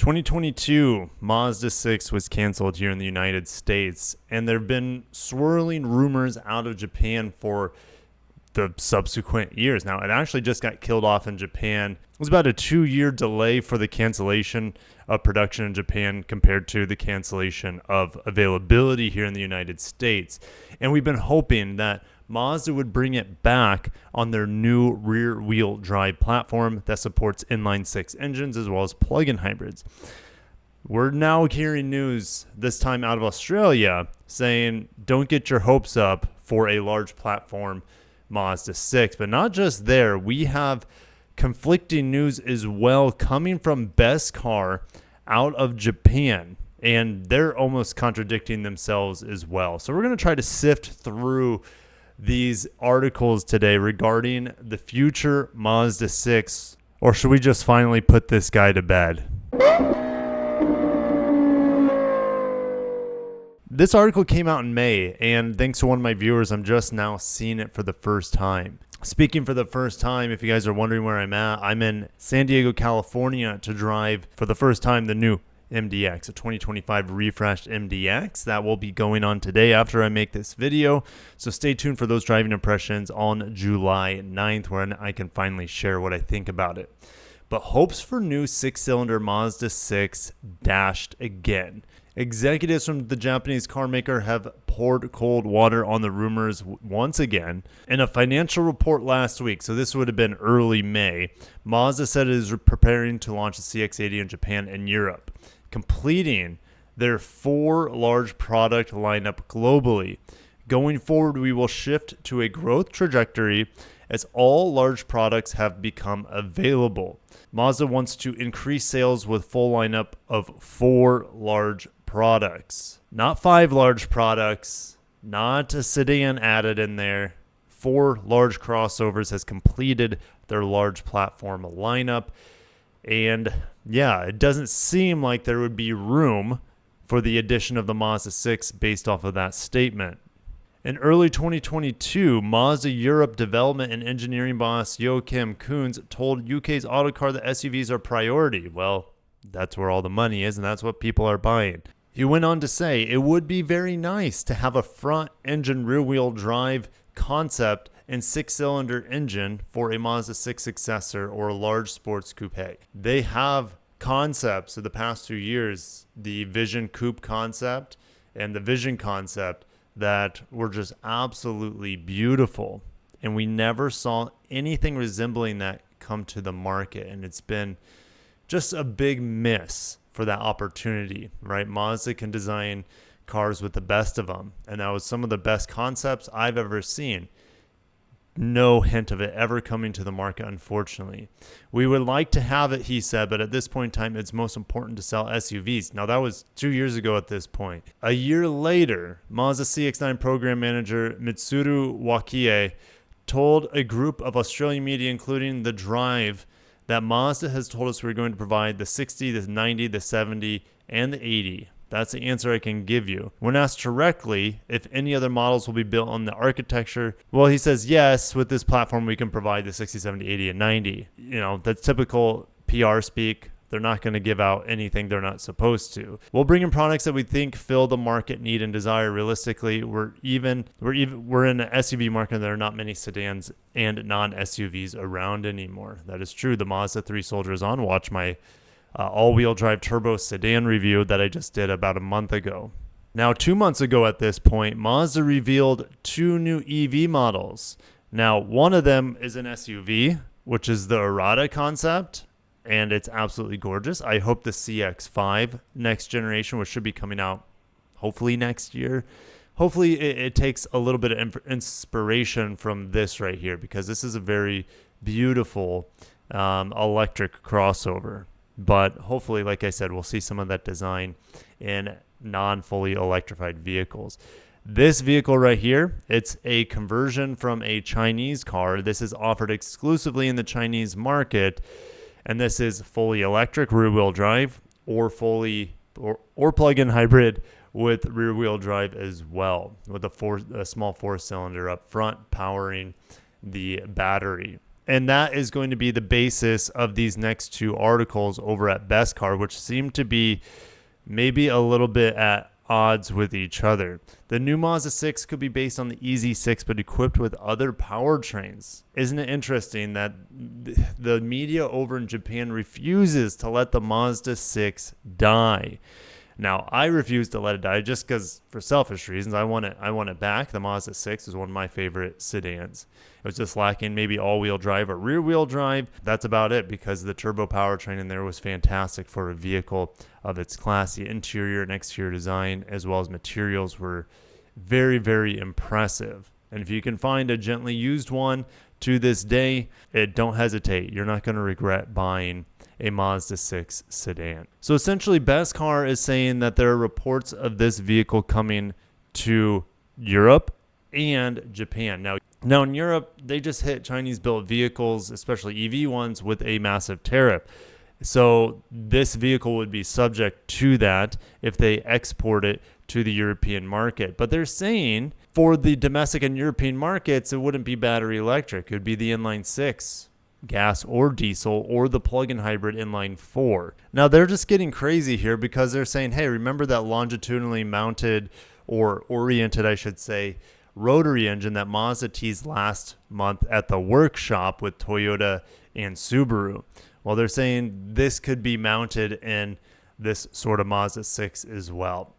2022 Mazda 6 was canceled here in the United States, and there have been swirling rumors out of Japan for the subsequent years. Now, it actually just got killed off in Japan. It was about a 2-year delay for the cancellation of production in Japan compared to the cancellation of availability here in the United States. And we've been hoping that Mazda would bring it back on their new rear-wheel drive platform that supports inline-six engines as well as plug-in hybrids. We're now hearing news, this time out of Australia, saying don't get your hopes up for a large platform Mazda 6. But not just there, we have conflicting news as well coming from Best Car out of Japan, and they're almost contradicting themselves as well. So we're going to try to sift through these articles today regarding the future Mazda 6, or should we just finally put this guy to bed? This article came out in May, and thanks to one of my viewers, I'm just now seeing it for the first time. Speaking for the first time, if you guys are wondering where I'm at, I'm in San Diego, California to drive for the first time the new MDX, a 2025 refreshed MDX that will be going on today after I make this video. So stay tuned for those driving impressions on July 9th when I can finally share what I think about it. But hopes for new 6-cylinder Mazda 6 dashed again. Executives from the Japanese car maker have poured cold water on the rumors once again. In a financial report last week, so this would have been early May, Mazda said it is preparing to launch the CX-80 in Japan and Europe, completing their 4 large product lineup globally. Going forward, we will shift to a growth trajectory as all large products have become available. Mazda wants to increase sales with full lineup of 4 large products. Not 5 large products, not a sedan added in there. 4 large crossovers has completed their large platform lineup. And yeah, it doesn't seem like there would be room for the addition of the Mazda 6 based off of that statement. In early 2022, Mazda Europe development and engineering boss Joachim Koons told UK's Autocar that SUVs are priority. Well, that's where all the money is, and that's what people are buying. He went on to say, it would be very nice to have a front-engine rear-wheel drive concept and 6-cylinder engine for a Mazda 6 successor or a large sports coupe. They have concepts of the past 2 years, the Vision Coupe concept and the Vision concept, that were just absolutely beautiful. And we never saw anything resembling that come to the market. And it's been just a big miss for that opportunity, right? Mazda can design cars with the best of them. And that was some of the best concepts I've ever seen. No hint of it ever coming to the market, unfortunately. We would like to have it, he said, but at this point in time, it's most important to sell SUVs. Now, that was 2 years ago at this point. A year later, Mazda CX-9 program manager Mitsuru Wakie told a group of Australian media, including The Drive, that Mazda has told us we're going to provide the 60, the 90, the 70, and the 80. That's the answer I can give you. When asked directly if any other models will be built on the architecture, well, he says, yes, with this platform, we can provide the 60, 70, 80, and 90. You know, that's typical PR speak. They're not going to give out anything they're not supposed to. We'll bring in products that we think fill the market need and desire. Realistically, we're in an SUV market, and there are not many sedans and non-SUVs around anymore. That is true. The Mazda 3 Soldier is on. Watch my all-wheel drive turbo sedan review that I just did about a month ago. Now, 2 months ago at this point, Mazda revealed 2 new EV models. Now, one of them is an SUV, which is the Arata concept, and it's absolutely gorgeous. I hope the CX-5 next generation, which should be coming out hopefully next year, hopefully it takes a little bit of inspiration from this right here, because this is a very beautiful electric crossover. But hopefully, like I said, we'll see some of that design in non-fully electrified vehicles. This vehicle right here, it's a conversion from a Chinese car. This is offered exclusively in the Chinese market, and this is fully electric rear-wheel drive or plug-in hybrid with rear-wheel drive as well, with a small 4-cylinder up front powering the battery. And that is going to be the basis of these next two articles over at Best Car, which seem to be maybe a little bit at odds with each other. The new Mazda 6 could be based on the EZ6 but equipped with other powertrains. Isn't it interesting that the media over in Japan refuses to let the Mazda 6 die? Now, I refuse to let it die just because, for selfish reasons, I want it back. The Mazda 6 is one of my favorite sedans. It was just lacking maybe all-wheel drive or rear-wheel drive. That's about it, because the turbo powertrain in there was fantastic for a vehicle of its class. The interior and exterior design, as well as materials, were very, very impressive. And if you can find a gently used one to this day, don't hesitate. You're not going to regret buying a Mazda 6 sedan. So essentially, Best Car is saying that there are reports of this vehicle coming to Europe and Japan. Now in Europe, they just hit Chinese-built vehicles, especially EV ones, with a massive tariff. So this vehicle would be subject to that if they export it to the European market. But they're saying for the domestic and European markets, it wouldn't be battery electric. It would be the inline 6. Gas or diesel, or the plug-in hybrid inline 4. Now they're just getting crazy here because they're saying, hey, remember that longitudinally mounted, or oriented I should say, rotary engine that Mazda teased last month at the workshop with Toyota and Subaru? Well, they're saying this could be mounted in this sort of Mazda 6 as well.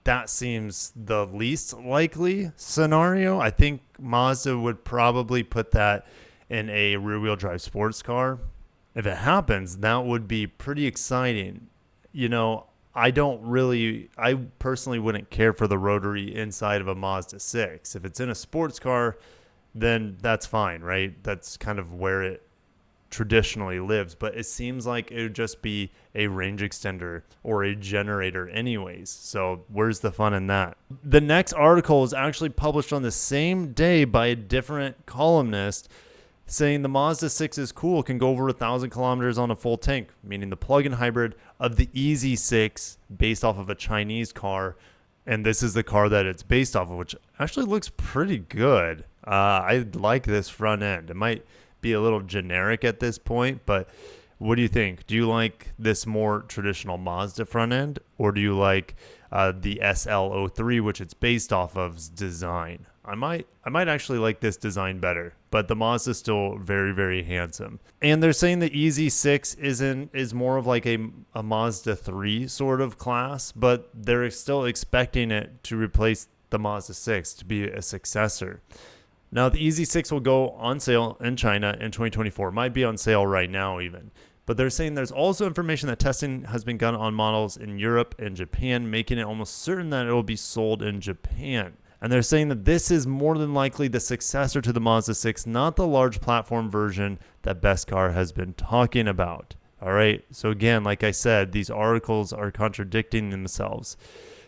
That seems the least likely scenario. I think Mazda would probably put that in a rear-wheel drive sports car. If it happens, that would be pretty exciting. You know, I personally wouldn't care for the rotary inside of a Mazda 6. If it's in a sports car, then that's fine, right? That's kind of where it traditionally lives. But it seems like it would just be a range extender or a generator anyways. So where's the fun in that? The next article is actually published on the same day by a different columnist, saying the Mazda 6 is cool, can go over 1,000 kilometers on a full tank, meaning the plug-in hybrid of the EZ6 based off of a Chinese car. And this is the car that it's based off of, which actually looks pretty good. I like this front end. It might be a little generic at this point, but what do you think? Do you like this more traditional Mazda front end, or do you like the SL03, which it's based off of's design? I might actually like this design better, but the Mazda is still very, very handsome. And they're saying the EZ6 is more of like a Mazda 3 sort of class, but they're still expecting it to replace the Mazda 6 to be a successor. Now, the EZ6 will go on sale in China in 2024. It might be on sale right now even. But they're saying there's also information that testing has been done on models in Europe and Japan, making it almost certain that it will be sold in Japan. And they're saying that this is more than likely the successor to the Mazda 6, not the large platform version that Best Car has been talking about. All right. So again, like I said, these articles are contradicting themselves.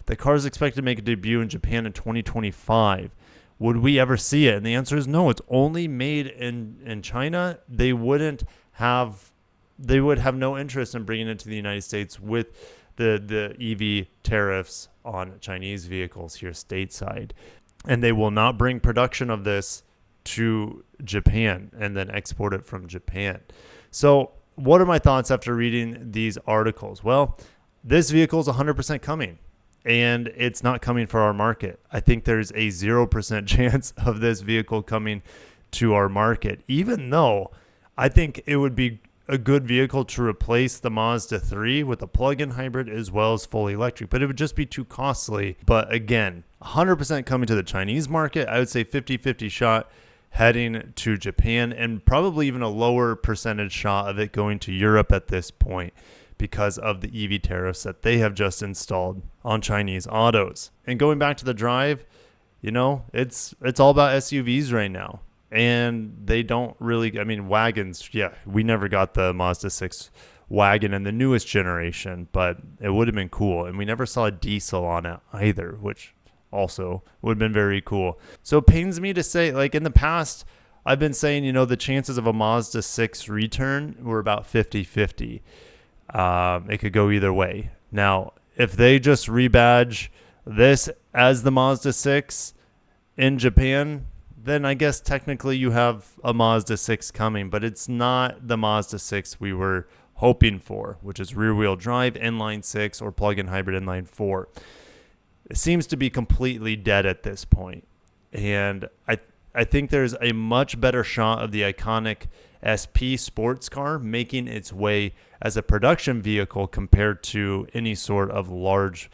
The car is expected to make a debut in Japan in 2025. Would we ever see it? And the answer is no. It's only made in China. They would have no interest in bringing it to the United States with the EV tariffs on Chinese vehicles here stateside. And they will not bring production of this to Japan and then export it from Japan. So what are my thoughts after reading these articles? Well, this vehicle is 100% coming, and it's not coming for our market. I think there's a 0% chance of this vehicle coming to our market, even though I think it would be a good vehicle to replace the Mazda 3 with a plug-in hybrid as well as fully electric, but it would just be too costly. But again, 100% coming to the Chinese market. I would say 50-50 shot heading to Japan, and probably even a lower percentage shot of it going to Europe at this point because of the EV tariffs that they have just installed on Chinese autos. And going back to the drive, you know, it's all about SUVs right now. And they don't really, I mean, wagons, yeah, we never got the Mazda 6 wagon in the newest generation, but it would have been cool. And we never saw a diesel on it either, which also would have been very cool. So it pains me to say, like in the past, I've been saying, you know, the chances of a Mazda 6 return were about 50-50. It could go either way. Now, if they just rebadge this as the Mazda 6 in Japan, then I guess technically you have a Mazda 6 coming, but it's not the Mazda 6 we were hoping for, which is rear-wheel drive, inline 6, or plug-in hybrid inline 4. It seems to be completely dead at this point. And I think there's a much better shot of the iconic SP sports car making its way as a production vehicle compared to any sort of large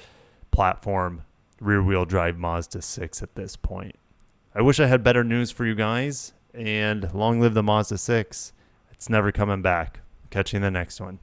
platform rear-wheel drive Mazda 6 at this point. I wish I had better news for you guys, and long live the Mazda 6. It's never coming back. Catch you in the next one.